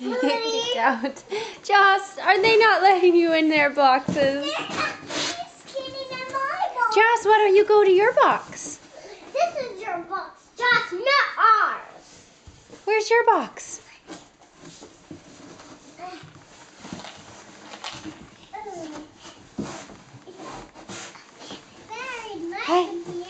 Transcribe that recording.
You get kicked out. Joss, are they not letting you in their boxes? Joss, why don't you go to your box? This is your box, Joss, not ours. Where's your box? Hi.